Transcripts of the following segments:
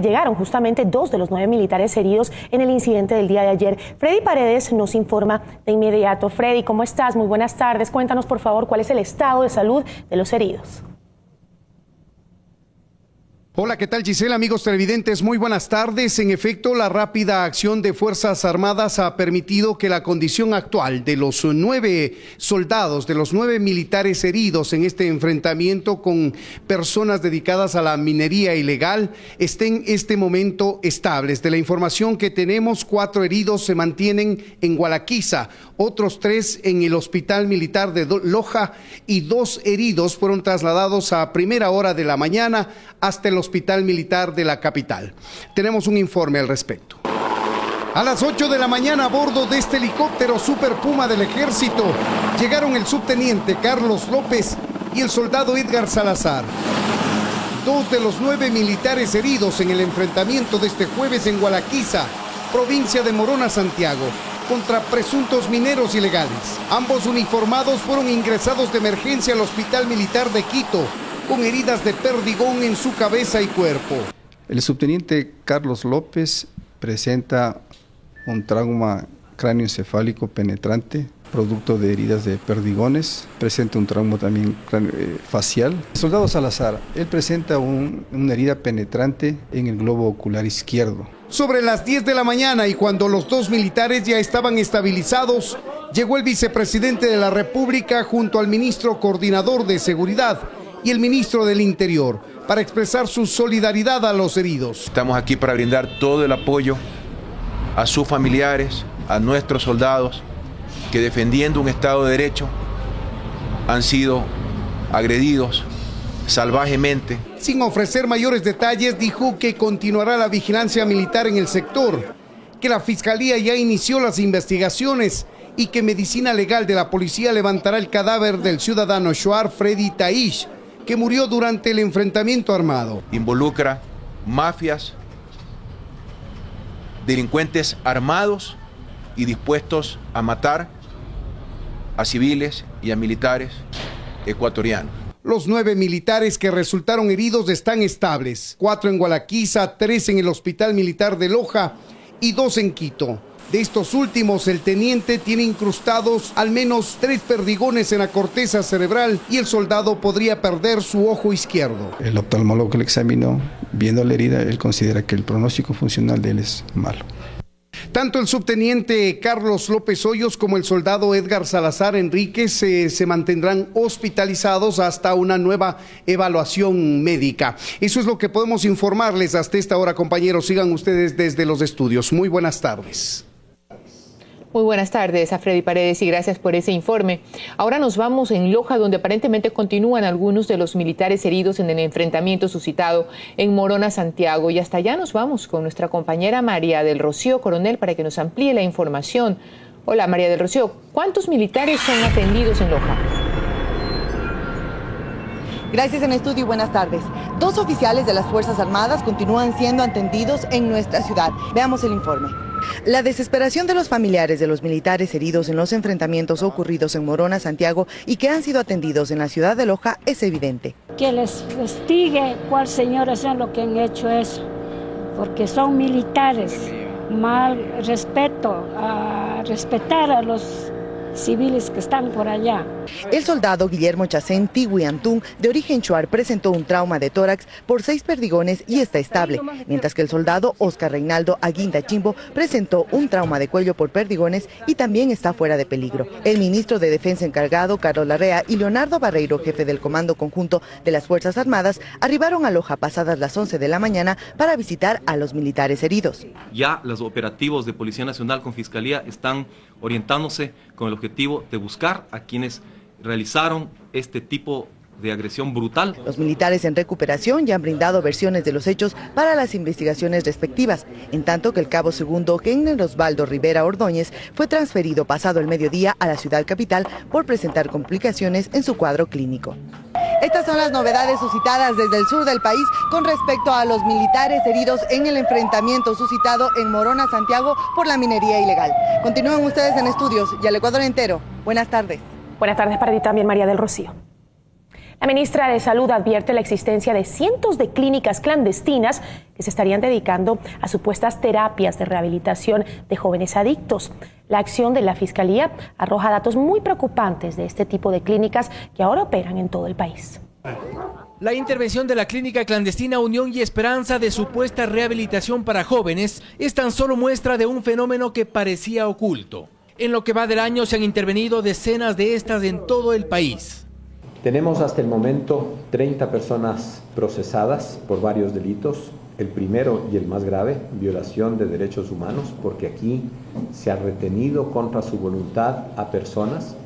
llegaron justamente 2 de los 9 militares heridos en el incidente del día de ayer. Freddy Paredes nos informa de inmediato. Freddy, ¿cómo estás? Muy buenas tardes. Cuéntanos, por favor, cuál es el estado de salud de los heridos. Hola, ¿qué tal, Gisela? Amigos televidentes, muy buenas tardes. En efecto, la rápida acción de Fuerzas Armadas ha permitido que la condición actual de los 9 soldados, de los 9 militares heridos en este enfrentamiento con personas dedicadas a la minería ilegal, estén en este momento estables. De la información que tenemos, 4 heridos se mantienen en Gualaquiza, otros 3 en el Hospital Militar de Loja y 2 heridos fueron trasladados a primera hora de la mañana hasta el Hospital Militar de la capital. Tenemos un informe al respecto. A las 8 de la mañana, a bordo de este helicóptero Super Puma del Ejército, llegaron el subteniente Carlos López y el soldado Edgar Salazar. 2 de los 9 militares heridos en el enfrentamiento de este jueves en Gualaquiza, provincia de Morona, Santiago, contra presuntos mineros ilegales. Ambos uniformados fueron ingresados de emergencia al Hospital Militar de Quito, con heridas de perdigón en su cabeza y cuerpo. El subteniente Carlos López presenta un trauma cráneoencefálico penetrante, producto de heridas de perdigones. Presenta un trauma también facial. El soldado Salazar, él presenta una herida penetrante en el globo ocular izquierdo. Sobre las 10 de la mañana y cuando los 2 militares ya estaban estabilizados, llegó el vicepresidente de la República junto al ministro coordinador de Seguridad y el ministro del Interior para expresar su solidaridad a los heridos. Estamos aquí para brindar todo el apoyo a sus familiares, a nuestros soldados que defendiendo un Estado de Derecho han sido agredidos salvajemente. Sin ofrecer mayores detalles, dijo que continuará la vigilancia militar en el sector, que la Fiscalía ya inició las investigaciones y que Medicina Legal de la Policía levantará el cadáver del ciudadano Shoar Freddy Taish, que murió durante el enfrentamiento armado. Involucra mafias, delincuentes armados y dispuestos a matar a civiles y a militares ecuatorianos. Los 9 militares que resultaron heridos están estables, 4 en Gualaquiza, 3 en el Hospital Militar de Loja y 2 en Quito. De estos últimos, el teniente tiene incrustados al menos 3 perdigones en la corteza cerebral y el soldado podría perder su ojo izquierdo. El oftalmólogo que le examinó, viendo la herida, él considera que el pronóstico funcional de él es malo. Tanto el subteniente Carlos López Hoyos como el soldado Edgar Salazar Enríquez se mantendrán hospitalizados hasta una nueva evaluación médica. Eso es lo que podemos informarles hasta esta hora, compañeros. Sigan ustedes desde los estudios. Muy buenas tardes. Muy buenas tardes a Freddy Paredes y gracias por ese informe. Ahora nos vamos en Loja, donde aparentemente continúan algunos de los militares heridos en el enfrentamiento suscitado en Morona, Santiago. Y hasta allá nos vamos con nuestra compañera María del Rocío Coronel para que nos amplíe la información. Hola María del Rocío, ¿cuántos militares son atendidos en Loja? Gracias en estudio y buenas tardes. 2 oficiales de las Fuerzas Armadas continúan siendo atendidos en nuestra ciudad. Veamos el informe. La desesperación de los familiares de los militares heridos en los enfrentamientos ocurridos en Morona, Santiago y que han sido atendidos en la ciudad de Loja es evidente. Que les investigue cuál señores son los que han hecho eso, porque son militares. Mal respeto, a respetar a los civiles que están por allá. El soldado Guillermo Chacén Tigui Antún, de origen Shuar, presentó un trauma de tórax por 6 perdigones y está estable, mientras que el soldado Oscar Reinaldo Aguinda Chimbo presentó un trauma de cuello por perdigones y también está fuera de peligro. El ministro de Defensa encargado, Carlos Larrea, y Leonardo Barreiro, jefe del Comando Conjunto de las Fuerzas Armadas, arribaron a Loja pasadas las 11 de la mañana para visitar a los militares heridos. Ya los operativos de Policía Nacional con Fiscalía están orientándose con el objetivo de buscar a quienes realizaron este tipo de agresión brutal. Los militares en recuperación ya han brindado versiones de los hechos para las investigaciones respectivas, en tanto que el cabo segundo Kenner Osvaldo Rivera Ordóñez fue transferido pasado el mediodía a la ciudad capital por presentar complicaciones en su cuadro clínico. Estas son las novedades suscitadas desde el sur del país con respecto a los militares heridos en el enfrentamiento suscitado en Morona, Santiago, por la minería ilegal. Continúan ustedes en estudios y al Ecuador entero. Buenas tardes. Buenas tardes para ti también, María del Rocío. La ministra de Salud advierte la existencia de cientos de clínicas clandestinas que se estarían dedicando a supuestas terapias de rehabilitación de jóvenes adictos. La acción de la Fiscalía arroja datos muy preocupantes de este tipo de clínicas que ahora operan en todo el país. La intervención de la clínica clandestina Unión y Esperanza de supuesta rehabilitación para jóvenes es tan solo muestra de un fenómeno que parecía oculto. En lo que va del año se han intervenido decenas de estas en todo el país. Tenemos hasta el momento 30 personas procesadas por varios delitos. El primero y el más grave, violación de derechos humanos, porque aquí se ha retenido contra su voluntad a personas.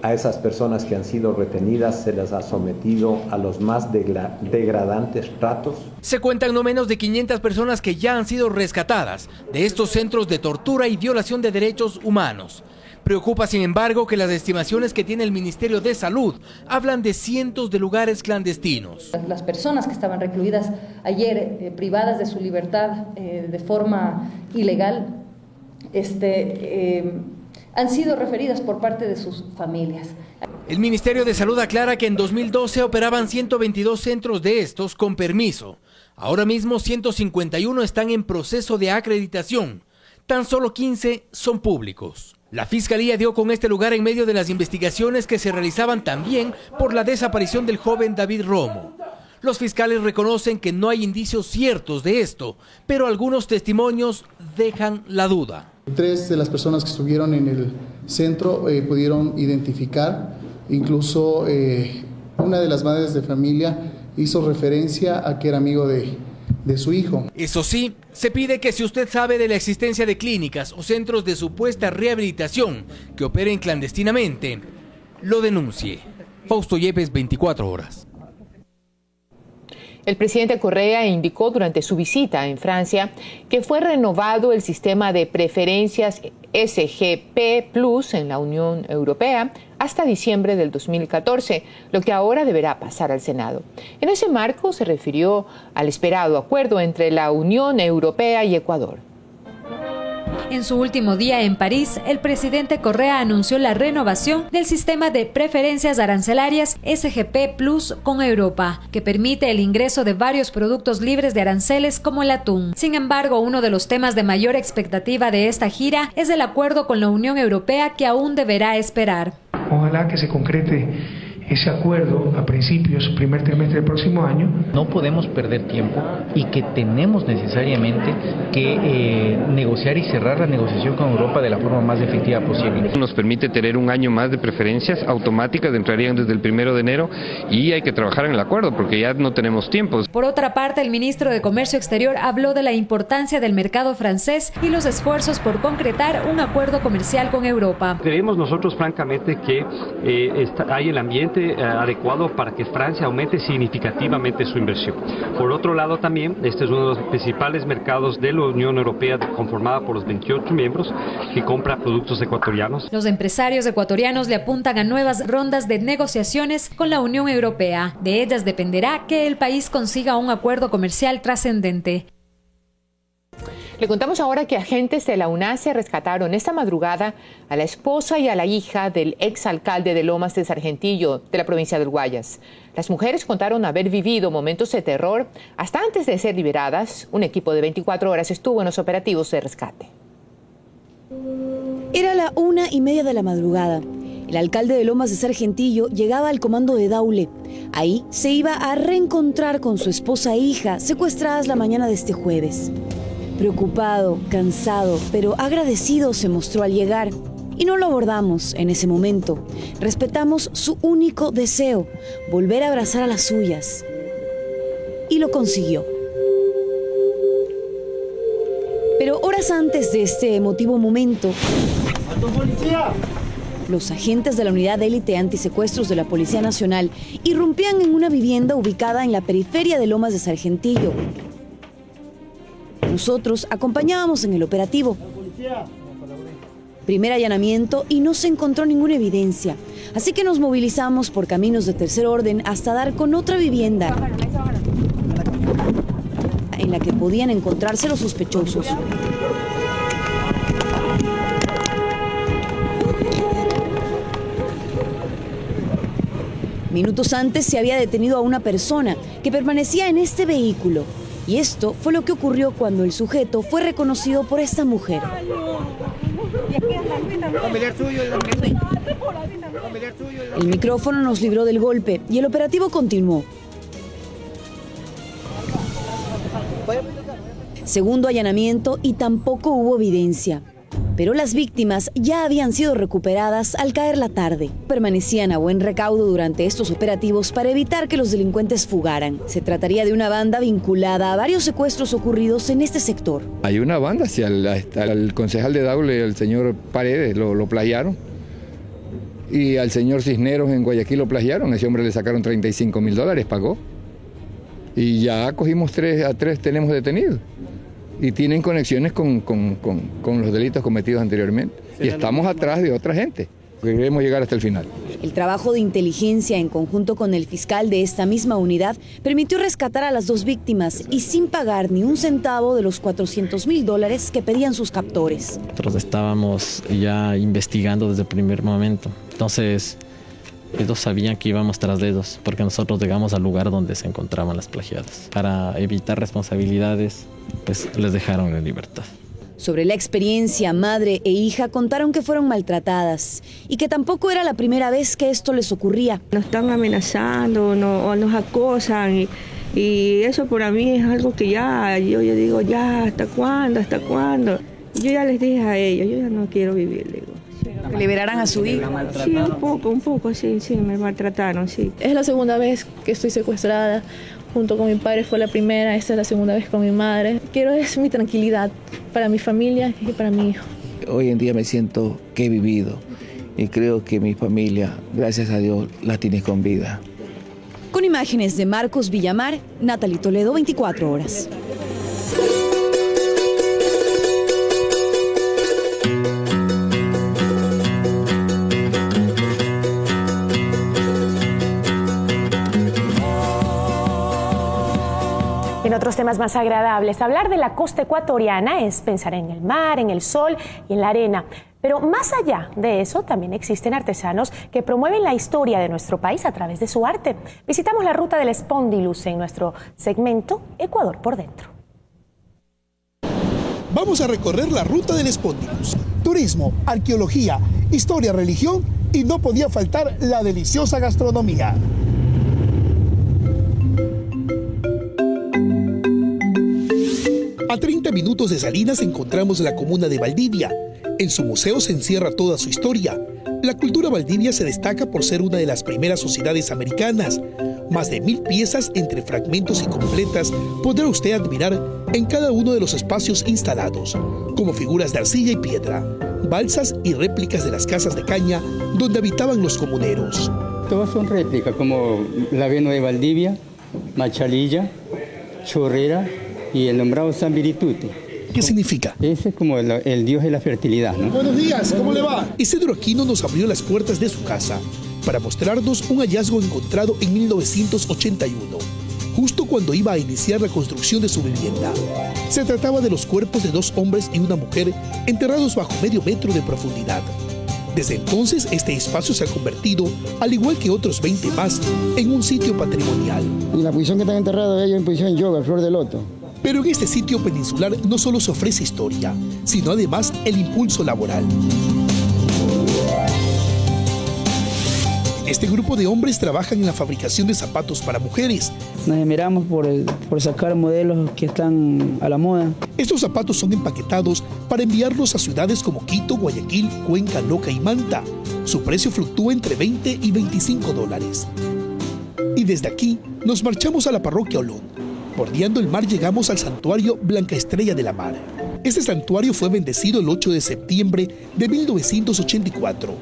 A esas personas que han sido retenidas se las ha sometido a los más degradantes tratos. Se cuentan no menos de 500 personas que ya han sido rescatadas de estos centros de tortura y violación de derechos humanos. Preocupa, sin embargo, que las estimaciones que tiene el Ministerio de Salud hablan de cientos de lugares clandestinos. Las personas que estaban recluidas ayer, privadas de su libertad de forma ilegal, han sido referidas por parte de sus familias. El Ministerio de Salud aclara que en 2012 operaban 122 centros de estos con permiso. Ahora mismo 151 están en proceso de acreditación. Tan solo 15 son públicos. La Fiscalía dio con este lugar en medio de las investigaciones que se realizaban también por la desaparición del joven David Romo. Los fiscales reconocen que no hay indicios ciertos de esto, pero algunos testimonios dejan la duda. 3 de las personas que estuvieron en el centro pudieron identificar, incluso una de las madres de familia hizo referencia a que era amigo de su hijo. Eso sí, se pide que si usted sabe de la existencia de clínicas o centros de supuesta rehabilitación que operen clandestinamente, lo denuncie. Fausto Yepes, 24 horas. El presidente Correa indicó durante su visita en Francia que fue renovado el sistema de preferencias SGP Plus en la Unión Europea hasta diciembre del 2014, lo que ahora deberá pasar al Senado. En ese marco se refirió al esperado acuerdo entre la Unión Europea y Ecuador. En su último día en París, el presidente Correa anunció la renovación del sistema de preferencias arancelarias SGP Plus con Europa, que permite el ingreso de varios productos libres de aranceles como el atún. Sin embargo, uno de los temas de mayor expectativa de esta gira es el acuerdo con la Unión Europea, que aún deberá esperar. Ojalá que se concrete ese acuerdo a principios, primer trimestre del próximo año. No podemos perder tiempo y que tenemos necesariamente que negociar y cerrar la negociación con Europa de la forma más efectiva posible. Nos permite tener un año más de preferencias automáticas, entrarían desde el 1 de enero y hay que trabajar en el acuerdo porque ya no tenemos tiempo. Por otra parte, el ministro de Comercio Exterior habló de la importancia del mercado francés y los esfuerzos por concretar un acuerdo comercial con Europa. Creemos nosotros francamente que hay el ambiente adecuado para que Francia aumente significativamente su inversión. Por otro lado también, este es uno de los principales mercados de la Unión Europea, conformada por los 28 miembros, que compra productos ecuatorianos. Los empresarios ecuatorianos le apuntan a nuevas rondas de negociaciones con la Unión Europea. De ellas dependerá que el país consiga un acuerdo comercial trascendente. Le contamos ahora que agentes de la UNACE rescataron esta madrugada a la esposa y a la hija del exalcalde de Lomas de Sargentillo, de la provincia del Guayas. Las mujeres contaron haber vivido momentos de terror hasta antes de ser liberadas. Un equipo de 24 horas estuvo en los operativos de rescate. Era la 1:30 de la madrugada. El alcalde de Lomas de Sargentillo llegaba al comando de Daule. Ahí se iba a reencontrar con su esposa e hija, secuestradas la mañana de este jueves. Preocupado, cansado, pero agradecido se mostró al llegar. Y no lo abordamos en ese momento. Respetamos su único deseo, volver a abrazar a las suyas. Y lo consiguió. Pero horas antes de este emotivo momento, los agentes de la Unidad de Élite Antisecuestros de la Policía Nacional irrumpían en una vivienda ubicada en la periferia de Lomas de Sargentillo. Nosotros acompañábamos en el operativo. Primer allanamiento y no se encontró ninguna evidencia. Así que nos movilizamos por caminos de tercer orden hasta dar con otra vivienda en la que podían encontrarse los sospechosos. Minutos antes se había detenido a una persona que permanecía en este vehículo. Y esto fue lo que ocurrió cuando el sujeto fue reconocido por esta mujer. El micrófono nos libró del golpe y el operativo continuó. Segundo allanamiento y tampoco hubo evidencia. Pero las víctimas ya habían sido recuperadas al caer la tarde. Permanecían a buen recaudo durante estos operativos para evitar que los delincuentes fugaran. Se trataría de una banda vinculada a varios secuestros ocurridos en este sector. Hay una banda, si al concejal de Daule, el señor Paredes, lo plagiaron. Y al señor Cisneros en Guayaquil lo plagiaron. Ese hombre le sacaron $35.000, pagó. Y ya cogimos a tres tenemos detenidos. Y tienen conexiones con los delitos cometidos anteriormente. Y estamos atrás de otra gente. Queremos llegar hasta el final. El trabajo de inteligencia en conjunto con el fiscal de esta misma unidad permitió rescatar a las dos víctimas y sin pagar ni un centavo de los $400.000 que pedían sus captores. Nosotros estábamos ya investigando desde el primer momento. Entonces, ellos sabían que íbamos tras de ellos, porque nosotros llegamos al lugar donde se encontraban las plagiadas. Para evitar responsabilidades, pues les dejaron en libertad. Sobre la experiencia, madre e hija contaron que fueron maltratadas y que tampoco era la primera vez que esto les ocurría. Nos están amenazando o nos acosan y eso para mí es algo que yo digo, ya, ¿hasta cuándo? ¿Hasta cuándo? Yo ya les dije a ellos, yo ya no quiero vivir, digo. ¿Que liberaran a su hijo? Sí, un poco, sí, me maltrataron, sí. Es la segunda vez que estoy secuestrada. Junto con mi padre fue la primera, esta es la segunda vez con mi madre. Quiero es mi tranquilidad para mi familia y para mi hijo. Hoy en día me siento que he vivido y creo que mi familia, gracias a Dios, la tiene con vida. Con imágenes de Marcos Villamar, Natalie Toledo, 24 horas. En otros temas más agradables, hablar de la costa ecuatoriana es pensar en el mar, en el sol y en la arena. Pero más allá de eso, también existen artesanos que promueven la historia de nuestro país a través de su arte. Visitamos la ruta del Espóndilus en nuestro segmento Ecuador por Dentro. Vamos a recorrer la ruta del Espóndilus. Turismo, arqueología, historia, religión y no podía faltar la deliciosa gastronomía. A 30 minutos de Salinas encontramos la comuna de Valdivia. En su museo se encierra toda su historia. La cultura valdivia se destaca por ser una de las primeras sociedades americanas. Más de 1000 piezas entre fragmentos y completas podrá usted admirar en cada uno de los espacios instalados, como figuras de arcilla y piedra, balsas y réplicas de las casas de caña donde habitaban los comuneros. Todas son réplicas, como la Veno de Valdivia, Machalilla, Chorrera y el nombrado San Virituti. ¿Qué significa? Ese es como el dios de la fertilidad, ¿no? Buenos días, ¿cómo le va? Isidro Aquino nos abrió las puertas de su casa para mostrarnos un hallazgo encontrado en 1981, justo cuando iba a iniciar la construcción de su vivienda. Se trataba de los cuerpos de 2 hombres y una mujer enterrados bajo medio metro de profundidad. Desde entonces, este espacio se ha convertido, al igual que otros 20 más, en un sitio patrimonial. Y la posición que están enterrados ellos en posición yoga, flor de loto. Pero en este sitio peninsular no solo se ofrece historia, sino además el impulso laboral. Este grupo de hombres trabajan en la fabricación de zapatos para mujeres. Nos esmeramos por sacar modelos que están a la moda. Estos zapatos son empaquetados para enviarlos a ciudades como Quito, Guayaquil, Cuenca, Loca y Manta. Su precio fluctúa entre $20 y $25. Y desde aquí nos marchamos a la parroquia Olón. Bordeando el mar llegamos al santuario Blanca Estrella de la Mar. Este santuario fue bendecido el 8 de septiembre de 1984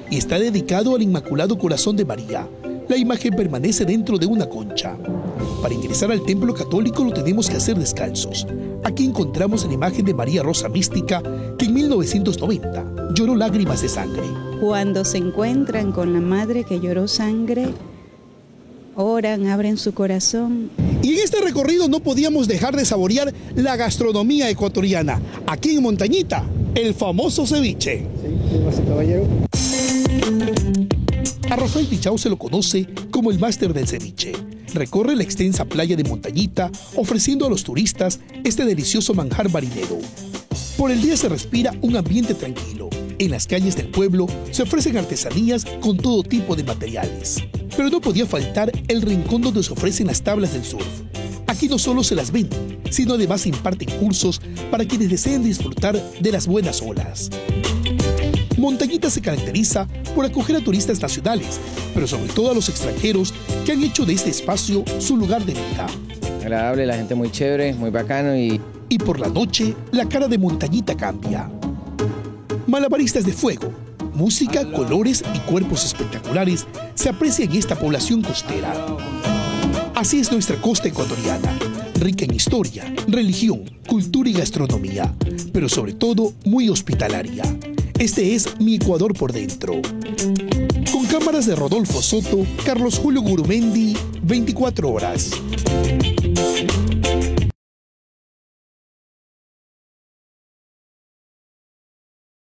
y está dedicado al Inmaculado Corazón de María. La imagen permanece dentro de una concha. Para ingresar al templo católico lo tenemos que hacer descalzos. Aquí encontramos la imagen de María Rosa Mística, que en 1990 lloró lágrimas de sangre. Cuando se encuentran con la madre que lloró sangre, oran, abren su corazón. Y en este recorrido no podíamos dejar de saborear la gastronomía ecuatoriana. Aquí en Montañita, el famoso ceviche. Sí, caballero. A Rafael Pichao se lo conoce como el máster del ceviche. Recorre la extensa playa de Montañita ofreciendo a los turistas este delicioso manjar marinero. Por el día se respira un ambiente tranquilo. En las calles del pueblo se ofrecen artesanías con todo tipo de materiales. Pero no podía faltar el rincón donde se ofrecen las tablas del surf. Aquí no solo se las venden, sino además imparten cursos para quienes deseen disfrutar de las buenas olas. Montañita se caracteriza por acoger a turistas nacionales, pero sobre todo a los extranjeros que han hecho de este espacio su lugar de vida. Agradable, la gente muy chévere, muy bacano y por la noche, la cara de Montañita cambia. Malabaristas de fuego, música, colores y cuerpos espectaculares se aprecian en esta población costera. Así es nuestra costa ecuatoriana, rica en historia, religión, cultura y gastronomía, pero sobre todo muy hospitalaria. Este es mi Ecuador por dentro. Con cámaras de Rodolfo Soto, Carlos Julio Gurumendi, 24 horas.